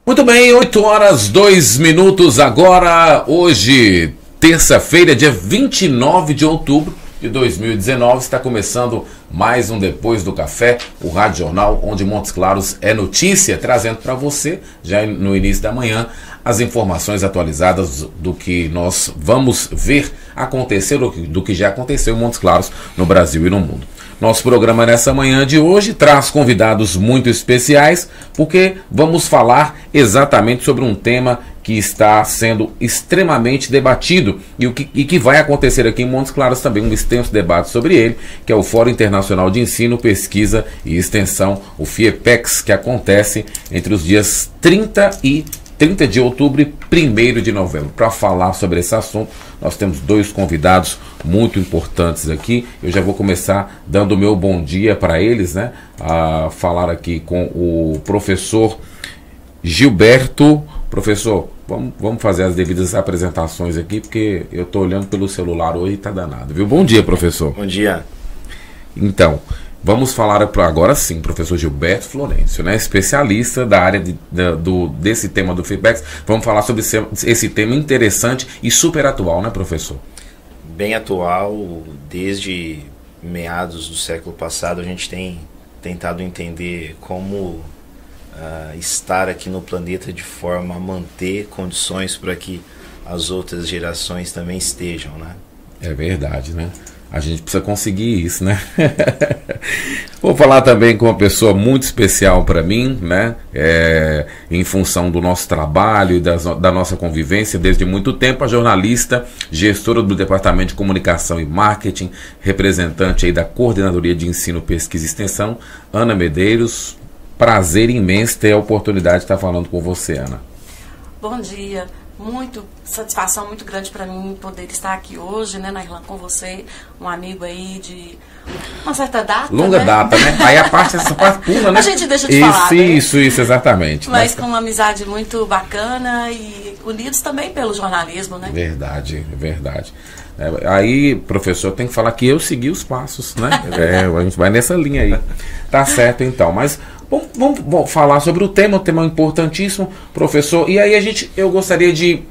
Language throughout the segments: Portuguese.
Muito bem, 8 horas 2 minutos agora, hoje, terça-feira, dia 29 de outubro de 2019, está começando mais um Depois do Café, o Rádio Jornal, onde Montes Claros é notícia, trazendo para você, já no início da manhã, as informações atualizadas do que nós vamos ver acontecer, do que já aconteceu em Montes Claros, no Brasil e no mundo. Nosso programa nessa manhã de hoje traz convidados muito especiais, porque vamos falar exatamente sobre um tema que está sendo extremamente debatido e que vai acontecer aqui em Montes Claros também, um extenso debate sobre ele, que é o Fórum Internacional de Ensino, Pesquisa e Extensão, o FIEPEX, que acontece entre os dias 30 de outubro e 1º de novembro. Para falar sobre esse assunto, nós temos dois convidados muito importantes aqui. Eu já vou começar dando o meu bom dia para eles, né? A falar aqui com o professor Gilberto. Professor, vamos fazer as devidas apresentações aqui, porque eu estou olhando pelo celular hoje e está danado, viu? Bom dia, professor. Bom dia. Então, vamos falar agora sim, professor Gilberto Florencio, né? Especialista da área desse tema do FIEPEX. Vamos falar sobre esse tema interessante e super atual, né, professor? Bem atual, desde meados do século passado a gente tem tentado entender como estar aqui no planeta de forma a manter condições para que as outras gerações também estejam, né? É verdade, né? A gente precisa conseguir isso, né? Vou falar também com uma pessoa muito especial para mim, né? Em função do nosso trabalho e da nossa convivência desde muito tempo, a jornalista, gestora do Departamento de Comunicação e Marketing, representante aí da Coordenadoria de Ensino, Pesquisa e Extensão, Ana Medeiros. Prazer imenso ter a oportunidade de estar falando com você, Ana. Bom dia. Satisfação muito grande para mim poder estar aqui hoje, né, Nairlan, com você, um amigo aí de uma certa data. Longa data, né? Aí essa parte pula, né? A gente deixa de falar, né? Isso, exatamente. Mas com uma amizade muito bacana e unidos também pelo jornalismo, né? Verdade. Aí, professor, tem que falar que eu segui os passos, né? A gente vai nessa linha aí. Tá certo, então. Mas vamos falar sobre o tema importantíssimo, professor. E aí eu gostaria de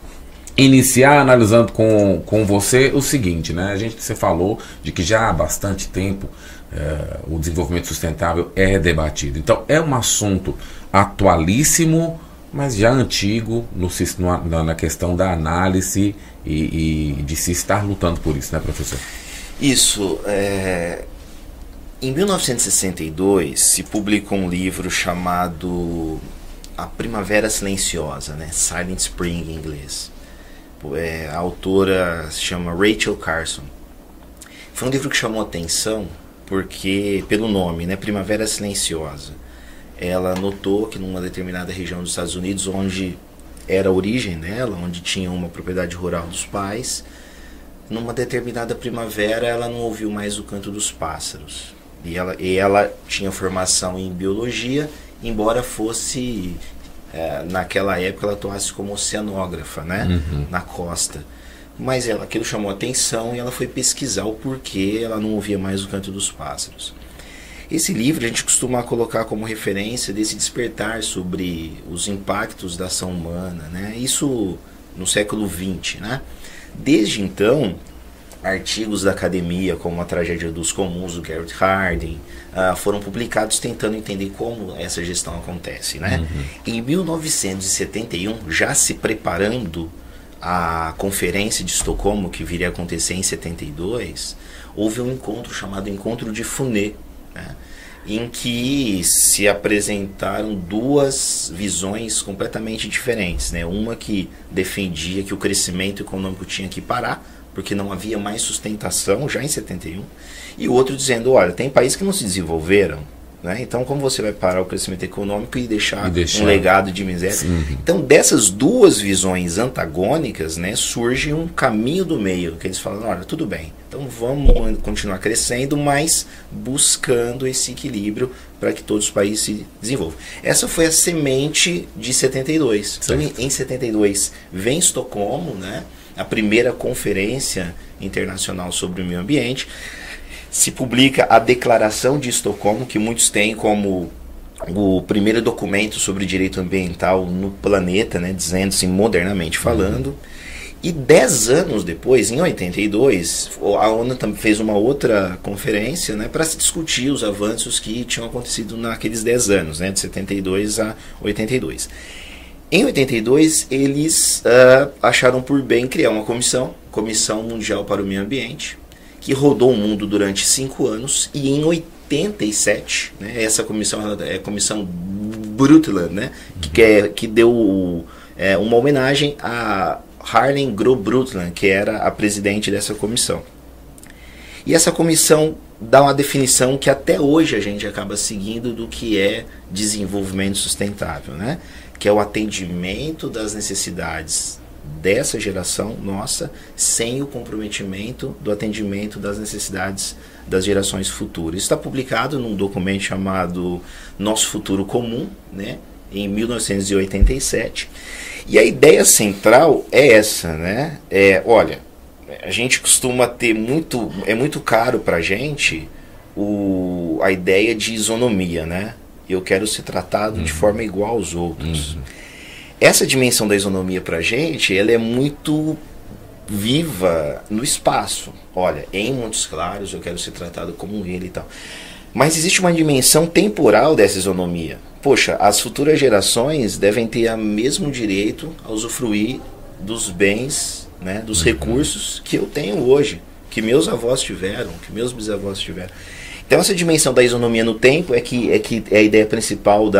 iniciar analisando com você o seguinte, né? Você falou de que já há bastante tempo o desenvolvimento sustentável é debatido. Então, é um assunto atualíssimo, mas já antigo na questão da análise e de se estar lutando por isso, né, professor? Isso. Em 1962 se publicou um livro chamado A Primavera Silenciosa, né? Silent Spring em inglês. A autora se chama Rachel Carson. Foi um livro que chamou atenção porque, pelo nome, né? Primavera Silenciosa. Ela notou que numa determinada região dos Estados Unidos, onde era a origem dela, onde tinha uma propriedade rural dos pais, numa determinada primavera ela não ouviu mais o canto dos pássaros. E ela tinha formação em biologia, embora fosse, naquela época, ela atuasse como oceanógrafa, né? Uhum. Na costa. Mas aquilo chamou atenção e ela foi pesquisar o porquê ela não ouvia mais o canto dos pássaros. Esse livro a gente costuma colocar como referência desse despertar sobre os impactos da ação humana, né? Isso no século XX, né? Desde então, artigos da academia, como A Tragédia dos Comuns, do Garrett Hardin, foram publicados tentando entender como essa gestão acontece, né? Uhum. Em 1971, já se preparando a Conferência de Estocolmo, que viria a acontecer em 72, houve um encontro chamado Encontro de Funé, né? Em que se apresentaram duas visões completamente diferentes, né? Uma que defendia que o crescimento econômico tinha que parar, porque não havia mais sustentação já em 71, e o outro dizendo, olha, tem países que não se desenvolveram, né? Então como você vai parar o crescimento econômico e deixar um legado de miséria? Sim. Então dessas duas visões antagônicas, né, surge um caminho do meio, que eles falam, olha, tudo bem, então vamos continuar crescendo, mas buscando esse equilíbrio para que todos os países se desenvolvam. Essa foi a semente de 72. Então, em 72 vem Estocolmo, né, a primeira conferência internacional sobre o meio ambiente. Se publica a Declaração de Estocolmo, que muitos têm como o primeiro documento sobre direito ambiental no planeta, né, dizendo assim, modernamente falando. E 10 anos depois, em 82, a ONU também fez uma outra conferência, né, para se discutir os avanços que tinham acontecido naqueles 10 anos, né, de 72 a 82. Em 82, eles acharam por bem criar uma Comissão Mundial para o Meio Ambiente, que rodou o mundo durante 5 anos, e em 87, né, essa comissão é a Comissão Brundtland, né, que deu uma homenagem a Harlem Brundtland, que era a presidente dessa comissão. E essa comissão dá uma definição que até hoje a gente acaba seguindo do que é desenvolvimento sustentável, né? Que é o atendimento das necessidades dessa geração nossa, sem o comprometimento do atendimento das necessidades das gerações futuras. Isso está publicado num documento chamado Nosso Futuro Comum, né? Em 1987. E a ideia central é essa, né? Olha, a gente costuma ter é muito caro pra gente a ideia de isonomia, né? Eu quero ser tratado de forma igual aos outros. Essa dimensão da isonomia pra gente, ela é muito viva no espaço. Olha, em Montes Claros eu quero ser tratado como ele e tal. Mas existe uma dimensão temporal dessa isonomia. Poxa, as futuras gerações devem ter o mesmo direito a usufruir dos bens, né, dos recursos que eu tenho hoje, que meus avós tiveram, que meus bisavós tiveram. Então essa dimensão da isonomia no tempo é a ideia principal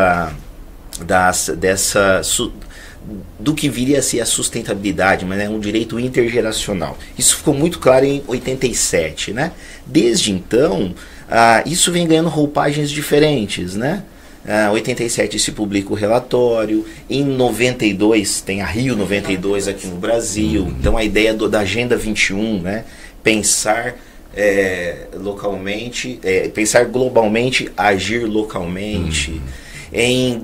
do que viria a ser a sustentabilidade, mas é um direito intergeracional. Isso ficou muito claro em 87, né? Desde então, isso vem ganhando roupagens diferentes, né? 87 se publica o relatório, em 92 tem a Rio 92 aqui no Brasil. Então a ideia da Agenda 21, né? Pensar localmente, pensar globalmente, agir localmente. Em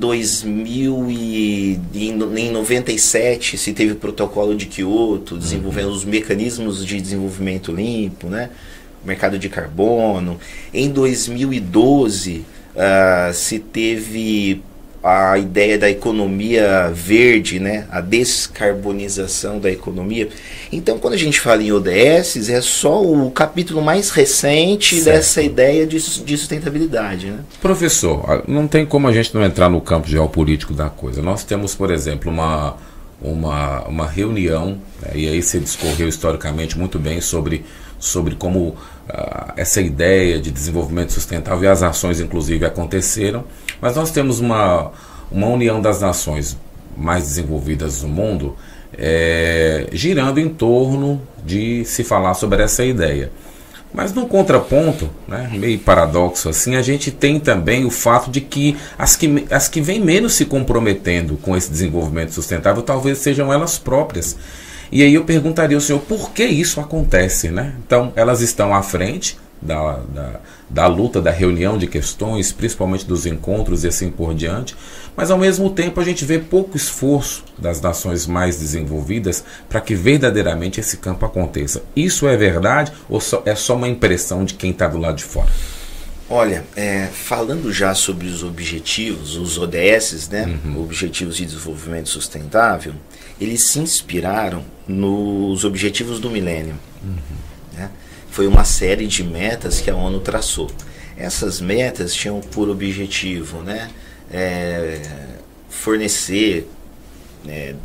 97 se teve o protocolo de Kyoto, desenvolvendo os mecanismos de desenvolvimento limpo, né? Mercado de carbono. Em 2012 se teve a ideia da economia verde, né? A descarbonização da economia. Então, quando a gente fala em ODS, é só o capítulo mais recente dessa ideia de sustentabilidade, né? Professor, não tem como a gente não entrar no campo geopolítico da coisa. Nós temos, por exemplo, uma reunião, né, e aí você discorreu historicamente muito bem sobre como essa ideia de desenvolvimento sustentável e as ações inclusive aconteceram, mas nós temos uma união das nações mais desenvolvidas do mundo girando em torno de se falar sobre essa ideia. Mas no contraponto, né, meio paradoxo assim, a gente tem também o fato de que as que vêm menos se comprometendo com esse desenvolvimento sustentável talvez sejam elas próprias. E aí eu perguntaria ao senhor por que isso acontece, né? Então, elas estão à frente da luta, da reunião de questões, principalmente dos encontros e assim por diante, mas ao mesmo tempo a gente vê pouco esforço das nações mais desenvolvidas para que verdadeiramente esse campo aconteça. Isso é verdade ou é só uma impressão de quem está do lado de fora? Olha, falando já sobre os objetivos, os ODS, né, Objetivos de Desenvolvimento Sustentável, eles se inspiraram nos Objetivos do Milênio. Né? Foi uma série de metas que a ONU traçou. Essas metas tinham por objetivo, né, fornecer,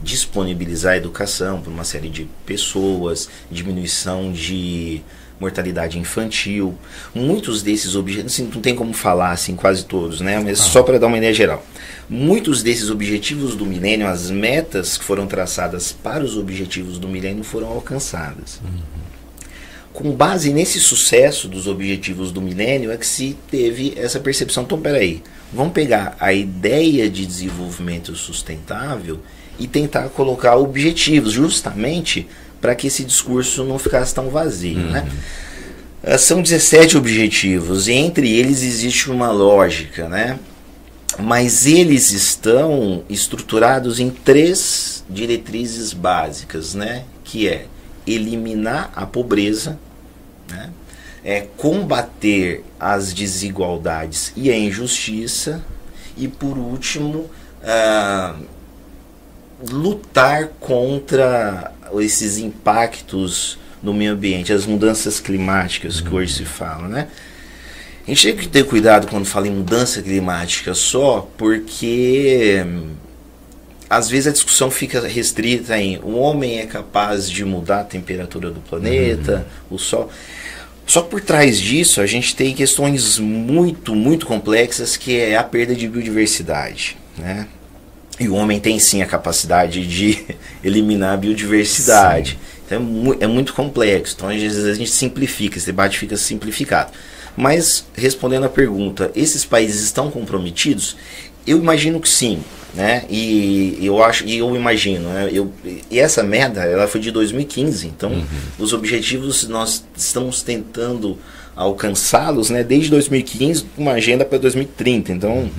disponibilizar educação para uma série de pessoas, diminuição de mortalidade infantil. Muitos desses objetivos, assim, não tem como falar assim, quase todos, né? Mas só para dar uma ideia geral. Muitos desses objetivos do milênio, as metas que foram traçadas para os objetivos do milênio foram alcançadas. Com base nesse sucesso dos objetivos do milênio é que se teve essa percepção. Então, peraí, vamos pegar a ideia de desenvolvimento sustentável e tentar colocar objetivos, justamente para que esse discurso não ficasse tão vazio, né? São 17 objetivos e entre eles existe uma lógica, né? Mas eles estão estruturados em 3 diretrizes básicas, né? Que é eliminar a pobreza, né? Combater as desigualdades e a injustiça E por último, lutar contra esses impactos no meio ambiente, as mudanças climáticas que hoje se fala, né? A gente tem que ter cuidado quando fala em mudança climática só, porque às vezes a discussão fica restrita em o homem é capaz de mudar a temperatura do planeta, o Sol. Só que por trás disso a gente tem questões muito, muito complexas, que é a perda de biodiversidade, né? E o homem tem sim a capacidade de eliminar a biodiversidade. Sim. Então é muito complexo. Então às vezes a gente simplifica, esse debate fica simplificado. Mas respondendo à pergunta, esses países estão comprometidos? Eu imagino que sim, né? E eu imagino, né? E essa meta, ela foi de 2015. Então os objetivos nós estamos tentando alcançá-los, né? Desde 2015, uma agenda para 2030. Então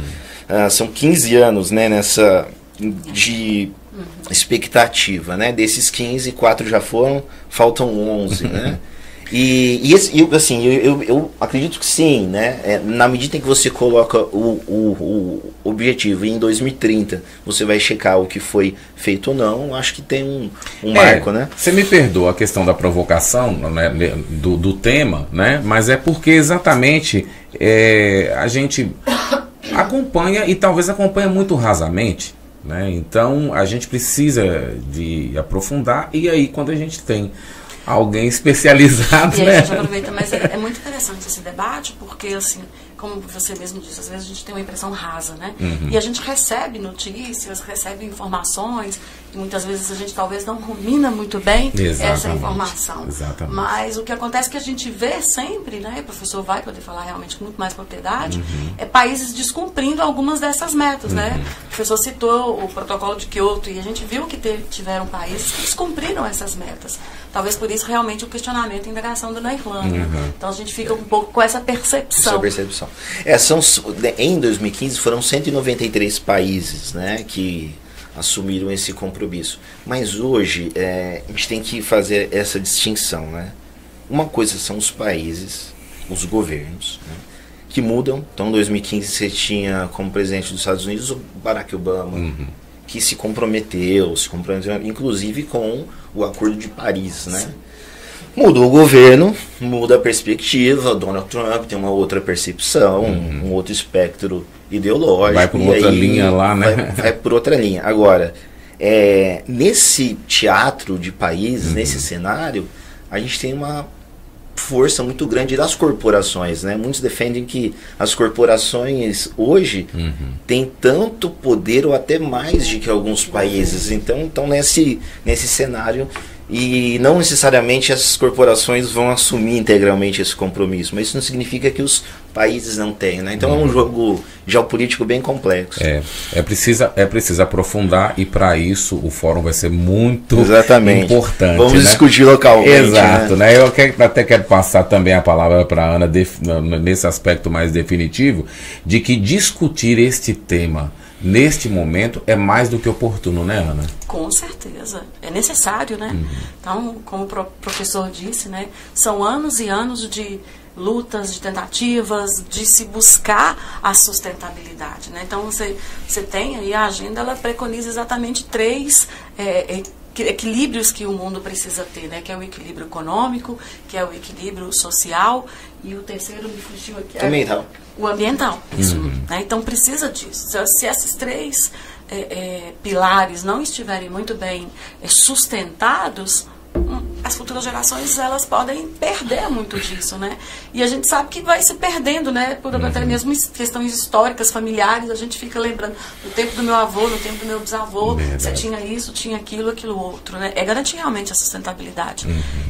são 15 anos, né? Nessa de expectativa, né? Desses 15, 4 já foram, faltam 11, né? Eu acredito que sim, né? Na medida em que você coloca o objetivo e em 2030 você vai checar o que foi feito ou não, acho que tem um marco, né? Você me perdoa a questão da provocação, né, do tema, né? Mas é porque exatamente a gente acompanha e talvez acompanha muito rasamente, né? Então a gente precisa de aprofundar, e aí quando a gente tem alguém especializado, e né? A gente aproveita, mas é muito interessante esse debate, porque assim, como você mesmo disse, às vezes a gente tem uma impressão rasa, né? E a gente recebe notícias, recebe informações, e muitas vezes a gente talvez não rumina muito bem essa informação. Exatamente. Mas o que acontece é que a gente vê sempre, né? O professor vai poder falar realmente com muito mais propriedade, é países descumprindo algumas dessas metas, né? O professor citou o protocolo de Kyoto, e a gente viu que tiveram países que descumpriram essas metas. Talvez por isso realmente o questionamento e a indagação na Irlanda. Então a gente fica um pouco com essa percepção. Em 2015 foram 193 países, né, que assumiram esse compromisso. Mas hoje a gente tem que fazer essa distinção, né? Uma coisa são os países, os governos, né, que mudam. Então em 2015 você tinha como presidente dos Estados Unidos o Barack Obama, que se comprometeu, inclusive com o Acordo de Paris, né? Muda o governo, muda a perspectiva, Donald Trump tem uma outra percepção, um outro espectro ideológico. Vai por outra linha lá, né? Vai por outra linha. Agora, nesse teatro de países, nesse cenário, a gente tem uma força muito grande das corporações, né? Muitos defendem que as corporações hoje têm tanto poder ou até mais do que alguns países. Então nesse cenário, e não necessariamente as corporações vão assumir integralmente esse compromisso, mas isso não significa que os países não tenham, né? Então é um jogo geopolítico bem complexo. É preciso aprofundar, e para isso o fórum vai ser muito importante. Vamos, né, discutir localmente. Exato, né? Eu até quero passar também a palavra para a Ana nesse aspecto mais definitivo, de que discutir este tema neste momento é mais do que oportuno, né, Ana? Com certeza. É necessário, né? Então, como o professor disse, né, são anos e anos de lutas, de tentativas, de se buscar a sustentabilidade, né? Então, você tem aí a agenda, ela preconiza exatamente 3 equilíbrios que o mundo precisa ter, né? Que é o equilíbrio econômico, que é o equilíbrio social, e o terceiro me fugiu aqui. O ambiental. Isso, né? Então precisa disso. Se esses 3 pilares não estiverem muito bem sustentados, as futuras gerações, elas podem perder muito disso, né? E a gente sabe que vai se perdendo, né? Por até mesmo questões históricas, familiares, a gente fica lembrando do tempo do meu avô, do tempo do meu bisavô, você tinha isso, tinha aquilo outro, né? É garantir realmente a sustentabilidade.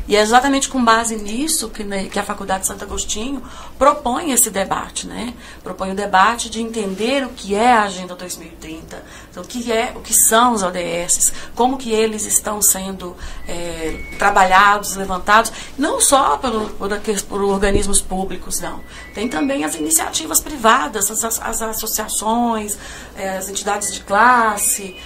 E é exatamente com base nisso que a Faculdade Santo Agostinho propõe esse debate, né? Propõe o debate de entender o que é a Agenda 2030, então, o que são os ODS, como que eles estão sendo trabalhados, levantados, não só por organismos públicos, não. Tem também as iniciativas privadas, as associações, as entidades de classe,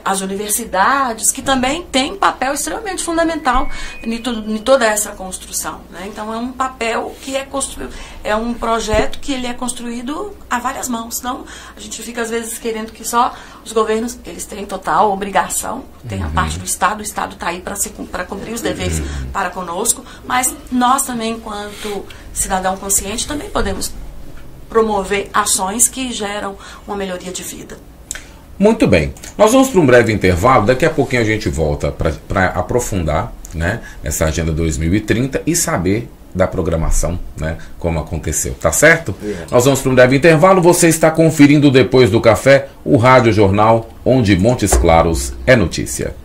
as universidades, que também têm papel extremamente fundamental em toda essa construção, né? Então é um papel que é construído, é um projeto que ele é construído a várias mãos. Não, a gente fica às vezes querendo que só os governos, eles têm total obrigação, tem a parte do Estado, o Estado está aí para cumprir os deveres para conosco, mas nós também, enquanto cidadão consciente, também podemos promover ações que geram uma melhoria de vida. Muito bem, nós vamos para um breve intervalo, daqui a pouquinho a gente volta para aprofundar, né, essa Agenda 2030 e saber da programação, né, como aconteceu, tá certo? Nós vamos para um breve intervalo, você está conferindo depois do café o Rádio Jornal, onde Montes Claros é notícia.